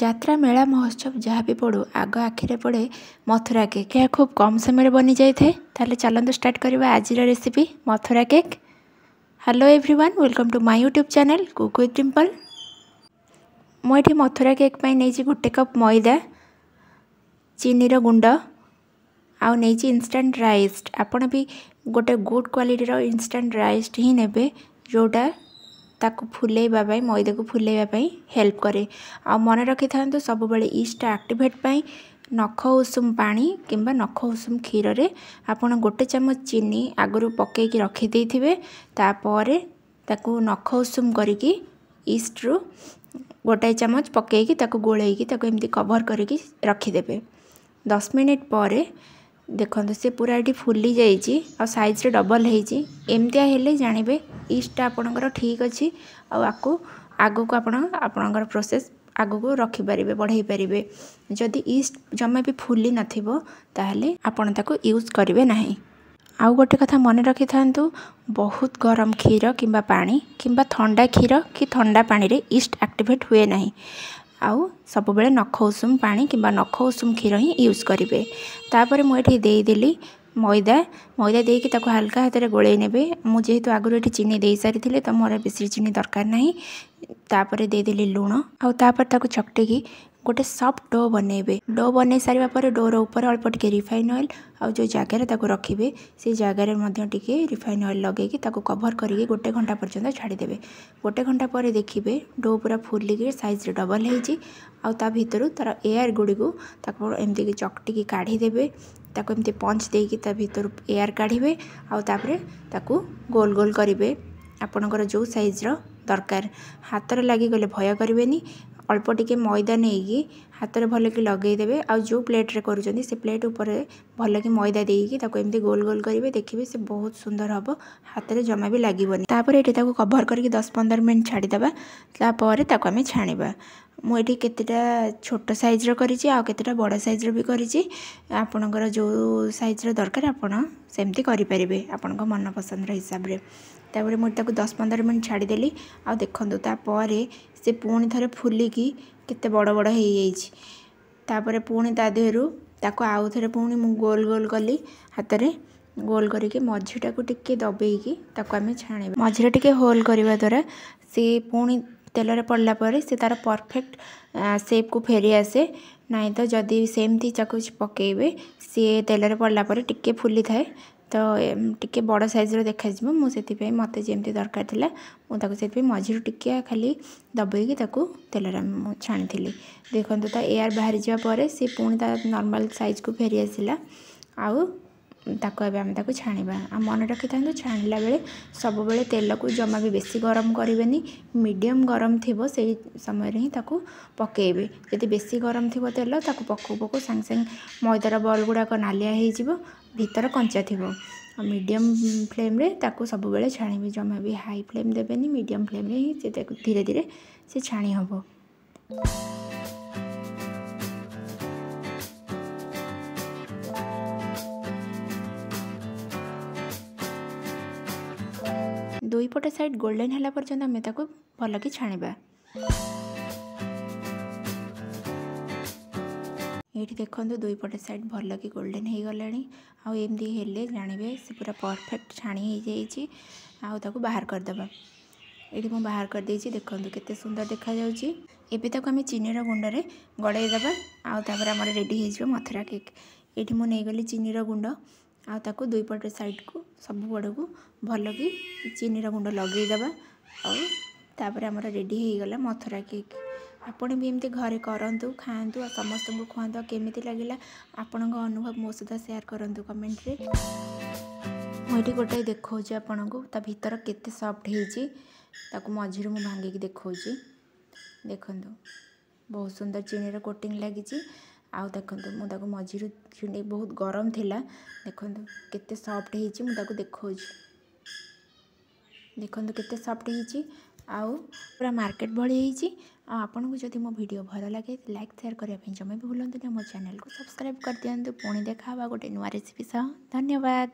यात्रा मेला महोत्सव जहाँ भी पड़ू आग आखिरे पड़े मथुरा केक। यह खूब कम समय बनी जाए। ताले चलते स्टार्ट करवा आज recipe Mathura cake. Hello everyone, welcome to my YouTube channel cook with Dimple. मुझे मथुरा केक नहीं गोटे कप मैदा, चीनी गुंड आउ नहीं इंस्टांट राइस। आपण भी गोटे गुड क्वालिटीर इंस्टांट राइस ही नेबे जोटा ताकू फुलेबा मैदा को फुलेबा हेल्प करे। आ मन रखि था सब बेले ईस्ट एक्टिवेट पाई नख उषुम पानी किंबा नख उषुम क्षीर रे आपण गोटे चम्मच चीनी आगु पकईकी रखी थे। तापर ताकू नख उषुम करके ईस्ट रु गोटाए चम्मच पकईकी ताकू गोलैकी ताकू एमती कवर करके रखिदेवे। 10 मिनिट पर देखो सी पूरा ये फुली जाइए और साइज रे डबल होती। एमतिया हेले जानवे ईस्ट आपणकर ठीक अच्छी आगू को आपणकर प्रोसेस आगू को रखिपारे बढ़ई पारे। जदि ईस्ट जमा भी फुली नथिबो ताहले आपण ताको यूज करेंगे ना। आउ गोटे कथा मन रखि था, बहुत गरम क्षीर किंबा पानी किंबा ठंडा क्षीर कि ठंडा पानी रे ईस्ट एक्टिवेट हुए ना। आउ सब बेले नख उषुम पानी किंबा नख उषुम क्षीर ही यूज करेंगे। तापर मुझे देदेली मैदा मैदा देकी ताको हल्का हाथ में गोले नेबे। मुझे आगुरी ये चीनी दे सारी तो मोर बेसी चीनी दरकार नहीं। तापर देदेली लुण आउ तापर ताको चकटेकी गोटे सॉफ्ट डो बनइबे। डो बन सारा पर डोर ऊपर अल्प टिके रिफाइन ऑयल आउ जो जगार ताको रखिबे से जगार मध्य टिके रिफाइन ऑयल लगेकी ताको कवर करके गोटे घंटा पर्यंत छाड़ीदेवे। गोटे घंटा पर देखिए डो पूरा फुलिकी साइज रे डबल होइछि। आउ ता भितर तार एयर गुड़ी को ताको एमती चकटिकी काढ़ीदेवे। ताको एमती पंच देकी ता भितर एयर काढ़ीबे आउ तापरे ताको गोल गोल करिवे आपणकर जो साइज रो दरकार। हाथ रे लागी गले भय करिवेनी। अल्प टिके मैदा नहीं हाथ में भल कि लगेदेवे। आ जो प्लेट रे करुँच से प्लेट उपर भल कि मैदा देकी ताको एमती गोल गोल करेंगे। देखिए से बहुत सुंदर हम हाथ में जमा भी लगेनि। तापर ये कवर करके 10-15 मिनट छाड़ीदे। तापर ताको आम छाणीबा। मुझे केतेटा छोट साइज्र करिछि आ केतेटा बड़ साइज्र भी करिछि। आपणकर जो साइज्र दरकार आपण सेमती करेंगे आपण मन पसंद हिसाब से। तापर मुझे 10-15 मिनट छाड़ीदेली। आ देखो तापर से पुणी थे फुलिकी केते बड़ बड़ हो जाइछि। तापर पुणी ता देहरु ताको आउ थे पुणी मु गोल गोल कली हाथ में गोल करके मझीटा को टिके दबेकी ताको आम छाणीबा। मझीरे टिके होल करवा द्वारा से पुणी तेल रे पड़ला पर से तार परफेक्ट शेप को फेरी आसे। नहीं तो जदि सेमती चाकू पकेबे सी तेल रे पड़ला पर टिके फुली थाए तो टिके बड़ साइज रो देखा जिवो। मुझे मते जेमती दरकार थिला मुझे मझीरु टिके खाली दबेकी ताकू तेल रे छाणी थिली। देखो ता एयर बाहर जावा पर से पुणी ता नॉर्मल साइज को फेरी आसिला। आउ ताको एबे हम ताको छाणीबा। आ मन रखि था छाणीला बेले सब बेले तेल को जमा भी बेसी गरम करेंगे। मीडियम गरम थिबो से समय रे ही ताको पकेबे। जदि बेसी गरम थिबो तेल ताको पकू पकू सांग सांग मैदार बॉल गुड़ाक नालिया हो जिवो भीतर कंचा थिबो। मीडियम फ्लेम रे ताको सब बेले छाणीबे। जमा भी हाई फ्लेम देबेनी, मीडियम फ्लेम रे ही से धीरे धीरे से छाणी हबो। दुई पटे साइड गोल्डन है पर्यंत आम ताको भल कि छाणीबा। ये देखो दुई पटे साइड भल कि गोल्डन हो गलानी। आमती हेले जानवे से पूरा परफेक्ट छाणी हो जाइए। आउ बाहर करदे। ये मुझे बाहर कर देछि। देखो केते सुंदर देखा जाउछि। एबे ताको आम चीनी गुंड रे गड़ाई देबा। आउर आम रेडी हो मथुरा केक। ये मुझे नहीं गली चीनी गुंड आउ दुई पट साइड को सब बड़ को भल कि चीनी गुंड लगेदेबा। आउर आम रेडी हो गला मथुरा केक। आपण भी एमती घरे करंतु खाआंतु समस्त को खुआंतु। केमिति लागिला आपण अनुभव मो सहित शेयर करंतु कमेंट रे। मुझे गोटे देखा आपण को ता भीतर केते सॉफ्ट होइछि। ताकू मझीरु मु भांगिकी देखौछि। देखंतु बहुत सुंदर चीनी कोटिंग लगी। आउ देखंतु मु ताकू मझीरु चीनी बहुत गरम थिला। देखंतु केते सॉफ्ट होइछि। मु ताकू देखौछि। देखंतु केते सॉफ्ट होइछि। आउ पूरा मार्केट भली होइछि। आपन को जदि मो वीडियो भल लगे लाइक शेयर करबा पे जमे भी भूलंतु मो चैनल को सब्सक्राइब कर दियंतु। पुणी देखा गोटे नुआ रेसिपी सह। धन्यवाद।